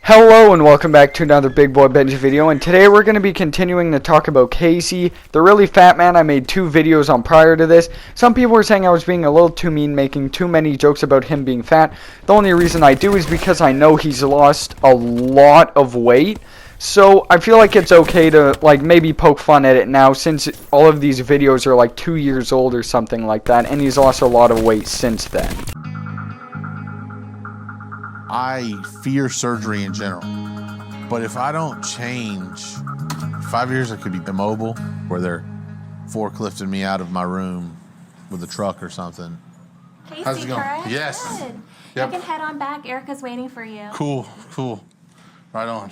Hello and welcome back to another Big Boy Benji video, and today we're going to be continuing to talk about Casey, the really fat man I made 2 videos on prior to this. Some people were saying I was being a little too mean, making too many jokes about him being fat. The only reason I do is because I know he's lost a lot of weight, so I feel like it's okay to like maybe poke fun at it now since all of these videos are like 2 years old or something like that, and he's lost a lot of weight since then. I fear surgery in general, but if I don't change, 5 years I could be immobile, where they're forklifting me out of my room with a truck or something. Casey, how's it going? Correct? Yes. Good. Yep. You can head on back. Erica's waiting for you. Cool. Right on.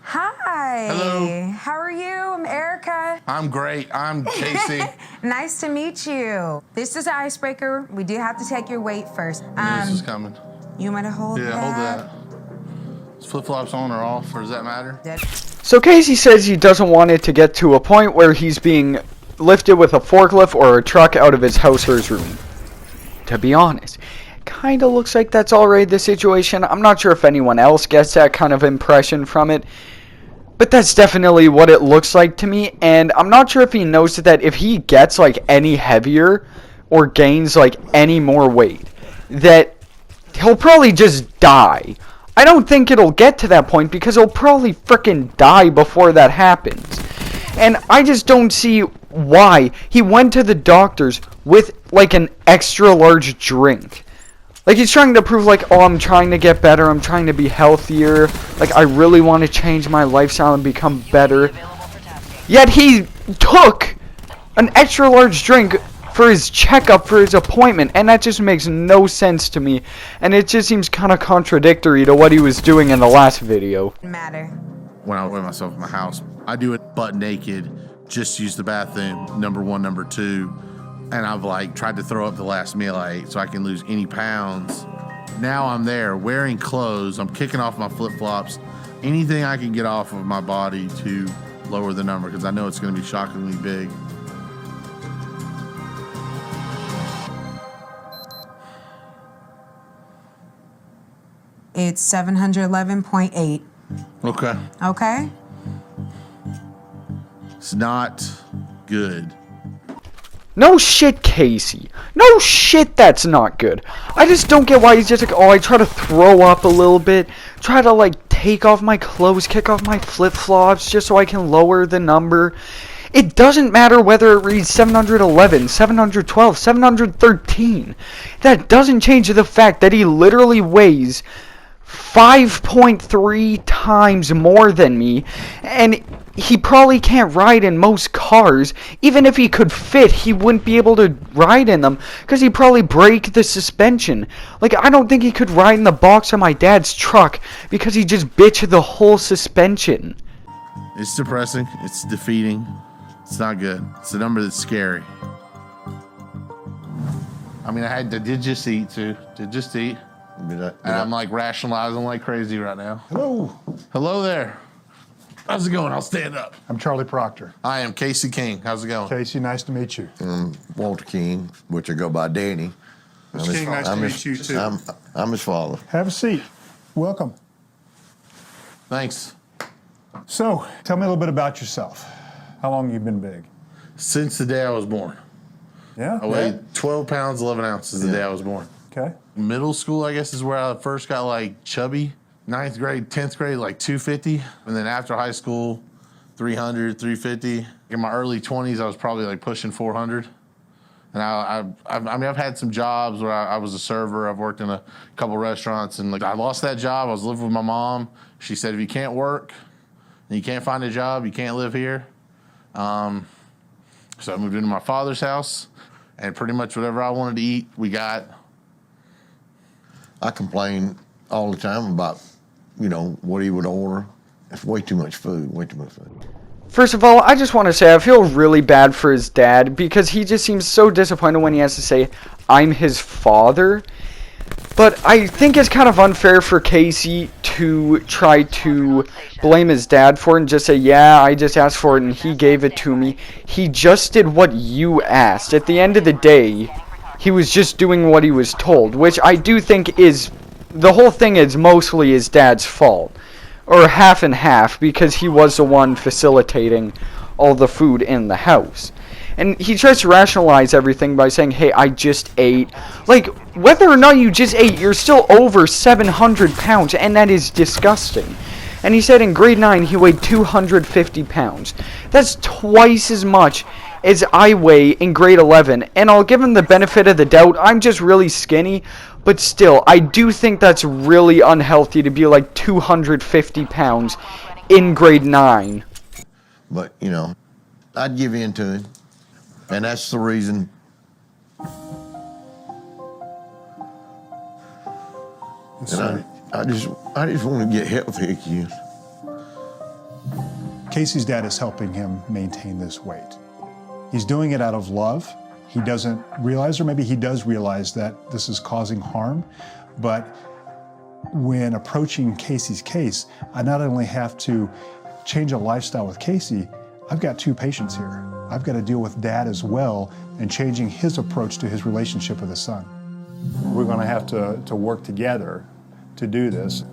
Hi. Hello. How are you? I'm Erica. I'm great. I'm Casey. Nice to meet you. This is Icebreaker. We do have to take your weight first. This is coming. You want to hold that? Yeah, hold that. Is flip-flops on or off, or does that matter? So Casey says he doesn't want it to get to a point where he's being lifted with a forklift or a truck out of his house or his room. To be honest, it kind of looks like that's already the situation. I'm not sure if anyone else gets that kind of impression from it, but that's definitely what it looks like to me. And I'm not sure if he knows that if he gets like any heavier or gains like any more weight, that he'll probably just die. I don't think it'll get to that point because he'll probably frickin' die before that happens. And I just don't see why he went to the doctors with like an extra large drink. Like he's trying to prove like, oh, I'm trying to get better, I'm trying to be healthier, like I really want to change my lifestyle and become better. Yet he took an extra large drink for his checkup, for his appointment, and that just makes no sense to me, and it just seems kind of contradictory to what he was doing in the last video. Matter. When I weigh myself in my house, I do it butt naked, just use the bathroom, number 1, number 2, and I've like tried to throw up the last meal I ate so I can lose any pounds. Now I'm there wearing clothes, I'm kicking off my flip-flops, anything I can get off of my body to lower the number, because I know it's going to be shockingly big. It's 711.8. Okay. Okay? It's not good. No shit, Casey. No shit, that's not good. I just don't get why he's just like, oh, I try to throw up a little bit, try to like take off my clothes, kick off my flip-flops just so I can lower the number. It doesn't matter whether it reads 711, 712, 713. That doesn't change the fact that he literally weighs 5.3 times more than me, and he probably can't ride in most cars. Even if he could fit, he wouldn't be able to ride in them because he'd probably break the suspension. Like, I don't think he could ride in the box of my dad's truck because he just bitched the whole suspension. It's depressing. It's defeating. It's not good. It's a number that's scary. I mean, I did just eat too. Did just eat. And I'm like rationalizing like crazy right now. Hello. Hello there. How's it going? I'll stand up. I'm Charlie Proctor. I am Casey King. How's it going? Casey, nice to meet you. Walter King, which I go by Danny. Mr. King, nice to meet you too. I'm his father. Have a seat. Welcome. Thanks. So, tell me a little bit about yourself. How long have you been big? Since the day I was born. Yeah? I weighed 12 pounds, 11 ounces the day I was born. Okay. Middle school, I guess, is where I first got like chubby. 9th grade, 10th grade, like 250. And then after high school, 300, 350. In my early 20s, I was probably like pushing 400. And I mean, I've had some jobs where I was a server. I've worked in a couple restaurants, and like I lost that job. I was living with my mom. She said, if you can't work and you can't find a job, you can't live here. So I moved into my father's house, and pretty much whatever I wanted to eat, we got. I complain all the time about, what he would order. It's way too much food, way too much food. First of all, I just want to say I feel really bad for his dad because he just seems so disappointed when he has to say, I'm his father. But I think it's kind of unfair for Casey to try to blame his dad for it and just say, yeah, I just asked for it and he gave it to me. He just did what you asked. At the end of the day, he was just doing what he was told, which I do think is the whole thing is mostly his dad's fault. Or half and half, because he was the one facilitating all the food in the house. And he tries to rationalize everything by saying, hey, I just ate. Like, whether or not you just ate, you're still over 700 pounds, and that is disgusting. And he said in grade 9 he weighed 250 pounds. That's twice as much as I weigh in grade 11. And I'll give him the benefit of the doubt. I'm just really skinny. But still, I do think that's really unhealthy to be like 250 pounds in grade 9. But, you know, I'd give in to him. And that's the reason. And I just want to get healthy again. Casey's dad is helping him maintain this weight. He's doing it out of love. He doesn't realize, or maybe he does realize, that this is causing harm. But when approaching Casey's case, I not only have to change a lifestyle with Casey, I've got 2 patients here. I've got to deal with dad as well and changing his approach to his relationship with his son. We're going to have to work together to do this,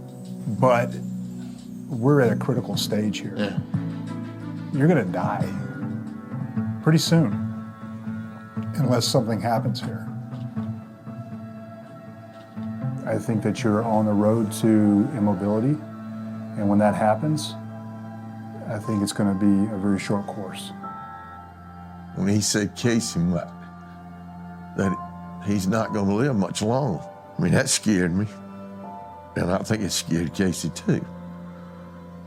but we're at a critical stage here. Yeah. You're going to die pretty soon, unless something happens here. I think that you're on the road to immobility, and when that happens, I think it's going to be a very short course. When he said Casey, that he's not going to live much longer, I mean, that scared me. And I think it scared Casey too.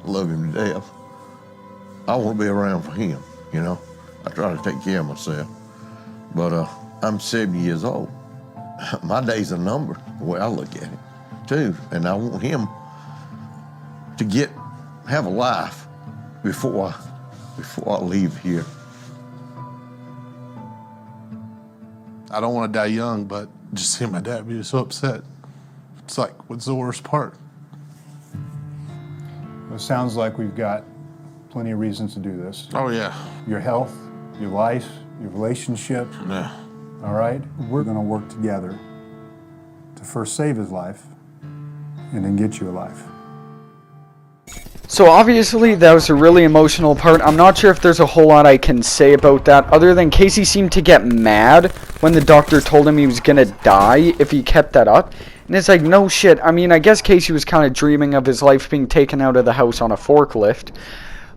I love him to death. I want to be around for him, you know. I try to take care of myself. But I'm 70 years old. My days are numbered, the way I look at it, too. And I want him to have a life before I leave here. I don't want to die young, but just seeing my dad be so upset, it's like, what's the worst part? It sounds like we've got plenty of reasons to do this. Oh, yeah. Your health, your life, your relationship. Yeah. All right? We're going to work together to first save his life and then get you a life. So obviously that was a really emotional part. I'm not sure if there's a whole lot I can say about that, other than Casey seemed to get mad when the doctor told him he was gonna die if he kept that up. And it's like, no shit. I mean, I guess Casey was kind of dreaming of his life being taken out of the house on a forklift.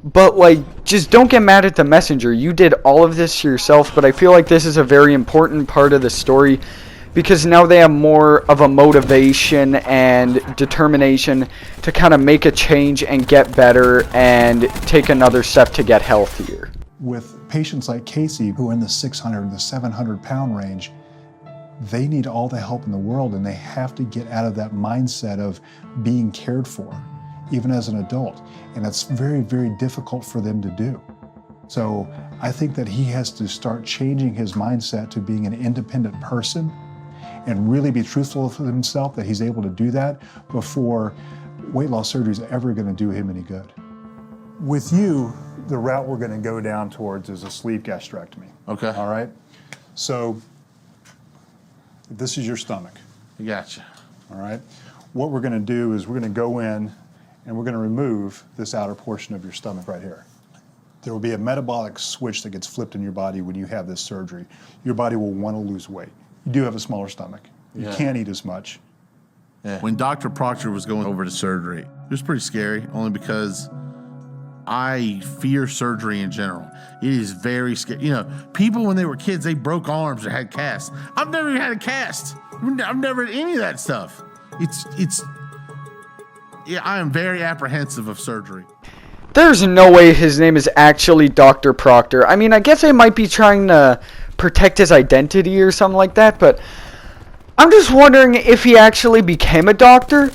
But, like, just don't get mad at the messenger. You did all of this to yourself, but I feel like this is a very important part of the story, because now they have more of a motivation and determination to kind of make a change and get better and take another step to get healthier. With patients like Casey, who are in the 600, the 700 pound range, they need all the help in the world, and they have to get out of that mindset of being cared for, even as an adult. And it's very, very difficult for them to do. So I think that he has to start changing his mindset to being an independent person and really be truthful with himself that he's able to do that before weight loss surgery is ever going to do him any good. With you, the route we're going to go down towards is a sleeve gastrectomy. Okay. All right? So this is your stomach. I gotcha. All right? What we're going to do is we're going to go in and we're going to remove this outer portion of your stomach right here. There will be a metabolic switch that gets flipped in your body when you have this surgery. Your body will want to lose weight. You do have a smaller stomach. You can't eat as much. Yeah. When Dr. Proctor was going over to surgery, it was pretty scary, only because I fear surgery in general. It is very scary. You know, people when they were kids, they broke arms or had casts. I've never even had a cast. I've never had any of that stuff. Yeah, I am very apprehensive of surgery. There's no way his name is actually Dr. Proctor. I mean, I guess they might be trying to protect his identity or something like that, but I'm just wondering if he actually became a doctor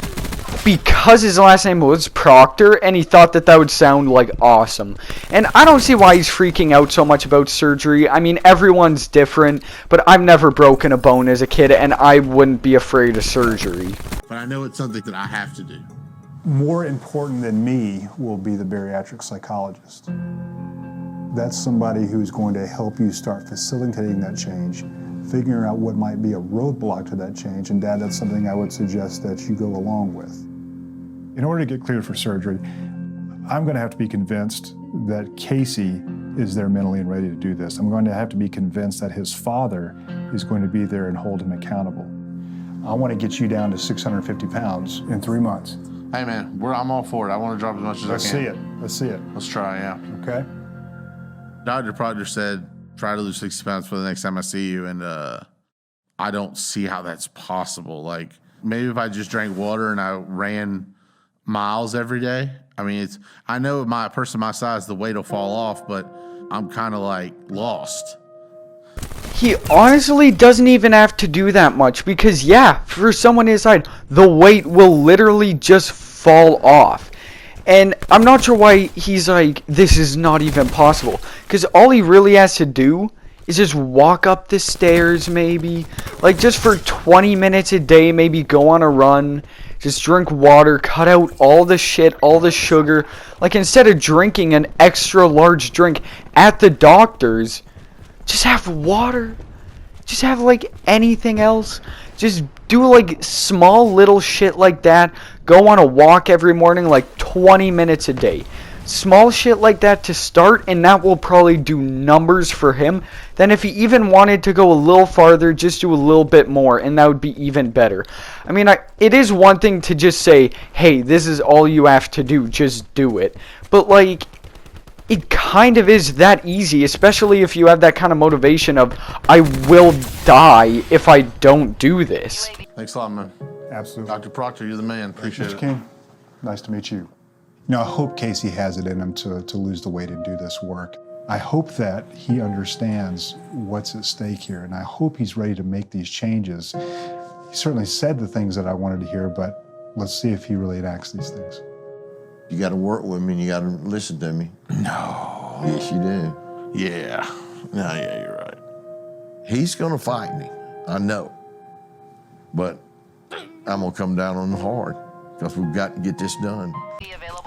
because his last name was Proctor and he thought that that would sound like awesome. And I don't see why he's freaking out so much about surgery. I mean, everyone's different, but I've never broken a bone as a kid and I wouldn't be afraid of surgery. But I know it's something that I have to do. More important than me will be the bariatric psychologist. That's somebody who's going to help you start facilitating that change, figuring out what might be a roadblock to that change. And Dad, that's something I would suggest that you go along with. In order to get cleared for surgery, I'm going to have to be convinced that Casey is there mentally and ready to do this. I'm going to have to be convinced that his father is going to be there and hold him accountable. I want to get you down to 650 pounds in 3 months. Hey man, I'm all for it. I want to drop as much as Let's I see can. it. Let's see it. Let's try, yeah. Okay? Dr. Proctor said, try to lose 60 pounds for the next time I see you, and I don't see how that's possible. Like, maybe if I just drank water and I ran miles every day. I mean, I know a person my size, the weight will fall off, but I'm kind of like lost. He honestly doesn't even have to do that much because, yeah, for someone his height, the weight will literally just fall off. And I'm not sure why he's like, this is not even possible. Because all he really has to do is just walk up the stairs maybe. Like, just for 20 minutes a day, maybe go on a run. Just drink water, cut out all the shit, all the sugar. Like, instead of drinking an extra large drink at the doctor's, just have water. Just have, like, anything else. Just do, like, small little shit like that. Go on a walk every morning, like, 20 minutes a day. Small shit like that to start, and that will probably do numbers for him. Then if he even wanted to go a little farther, just do a little bit more, and that would be even better. I mean, it is one thing to just say, hey, this is all you have to do, just do it. But, like, it kind of is that easy, especially if you have that kind of motivation of, I will die if I don't do this. Thanks a lot, man. Absolutely. Dr. Proctor, you're the man. Appreciate Mr. it. King, nice to meet you. You know, I hope Casey has it in him to lose the weight and do this work. I hope that he understands what's at stake here, and I hope he's ready to make these changes. He certainly said the things that I wanted to hear, but let's see if he really enacts these things. You got to work with me and you got to listen to me. No. Yes, you do. Yeah. No, yeah, you're right. He's going to fight me, I know. But I'm going to come down on him hard because we've got to get this done.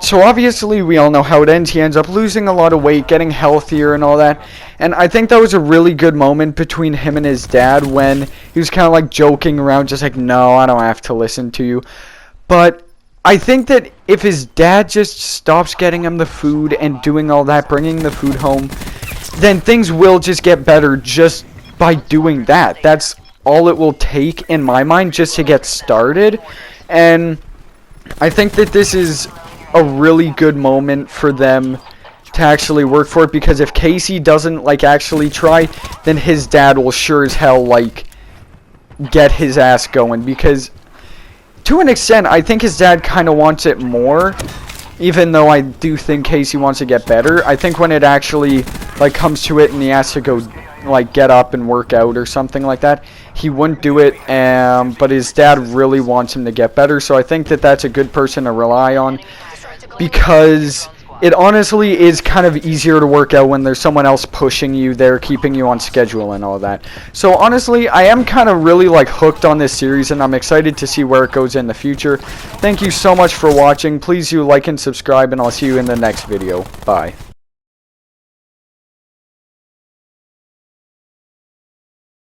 So obviously we all know how it ends. He ends up losing a lot of weight, getting healthier and all that. And I think that was a really good moment between him and his dad when he was kind of like joking around, just like, no, I don't have to listen to you. But I think that if his dad just stops getting him the food and doing all that, bringing the food home, then things will just get better just by doing that. That's all it will take in my mind just to get started. And I think that this is a really good moment for them to actually work for it, because if Casey doesn't like actually try, then his dad will sure as hell like get his ass going, because to an extent I think his dad kind of wants it more, even though I do think Casey wants to get better. I think when it actually like comes to it and he has to go like get up and work out or something like that, he wouldn't do it, but his dad really wants him to get better. So I think that that's a good person to rely on, because it honestly is kind of easier to work out when there's someone else pushing you there, keeping you on schedule and all that. So honestly, I am kind of really like hooked on this series, and I'm excited to see where it goes in the future. Thank you so much for watching. Please do like and subscribe, and I'll see you in the next video. Bye.